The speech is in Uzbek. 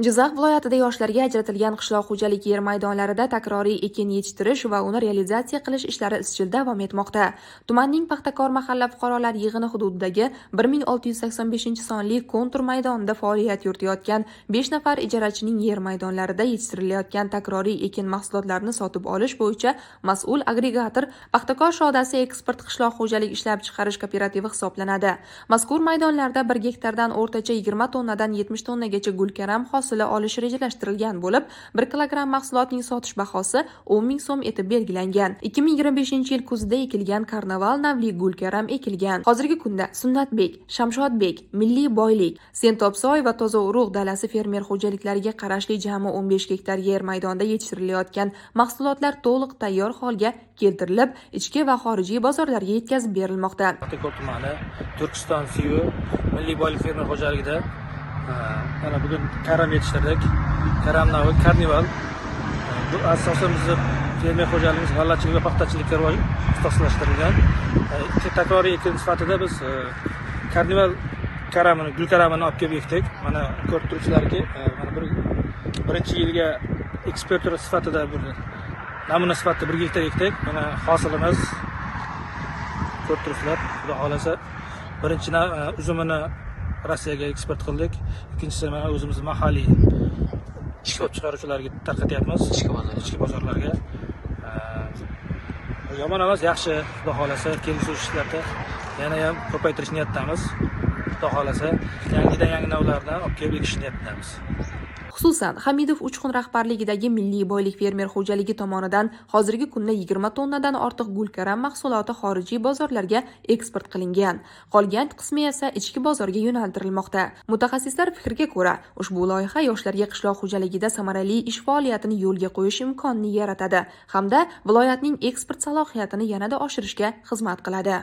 Jizzax viloyatida yoshlarga ajratilgan qishloq xo'jaligi yer maydonlarida takroriy ekin yetishtirish va uni realizatsiya qilish ishlari izchil davom etmoqda. Tumanning Paxtakor mahalla fuqarolar yig'ini hududidagi 1685 sonli kontur maydonida faoliyat yuritayotgan 5 nafar ijarachining yer maydonlarida yetishtirilayotgan takroriy ekin mahsulotlarini sotib olish bo'yicha mas'ul agregator Paxtakor shodasi eksport qishloq xo'jalik ishlab chiqarish kooperativi hisoblanadi. Mazkur maydonlarda 1 gektardan o'rtacha 20 tonnadan 70 tonnagacha gulkaram hosili olish rejalashtirilgan bo'lib, 1 kilogramm mahsulotning sotish bahosi 10 ming so'm etib belgilangan. 2025-yil kuzida ekilgan karnaval navli gulkaram ekilgan. Hozirgi kunda Sunnatbek, Shamshodbek, Milliy boylik, Sentopsoy va Toza urug' dalasi fermer xo'jaliklariga qarashli jami 15 gektar yer maydonida yetishtirilayotgan mahsulotlar to'liq tayyor holga keltirilib, ichki va xorijiy bozorlarga yetkazib berilmoqda. Paxtakor tumani Turkiston Siyu Milliy boylik fermer xo'jaligida mana bugun karam yetishtirdik. Karam navi karnival. Bu asosan bizning fermer xo'jaligimiz g'allachilik va paxtachilikka ixtisoslashtirilgan. Takroriy ekin sifatida biz karnival karamini, gul karamini olib kelib ekdik. Mana ko'rib turibsizlarki, mana birinchi yilga eksporter sifatida bir namuna sifatida 1 gektar ekdik. Mana hosilimiz ko'rib turibsizlar. Xudo xolasa birinchi uzumini Rossiyaga eksport qildik. Ikkinchisi mana o'zimiz mahalliy ishlab chiqaruvchilarga tarqatyapmiz, ichki bozorlarga. Yomon emas, yaxshi, xudo xolasa kelgusi ishlarda yana ham ko'paytirish niyatidamiz. Xudo xolasa yangi navlardan olib kelib ekish niyatidamiz. Xususan, Hamidov Uchqun rahbarligidagi Milliy boylik fermer xo'jaligi tomonidan hozirgi kunda 20 tonnadan ortiq gulkaram mahsuloti xorijiy bozorlarga eksport qilingan. Qolgan qismi esa ichki bozorga yo'naltirilmoqda. Mutaxassislar fikriga ko'ra, ushbu loyiha yoshlarga qishloq xo'jaligida samarali ish faoliyatini yo'lga qo'yish imkonini yaratadi hamda viloyatning eksport salohiyatini yanada oshirishga xizmat qiladi.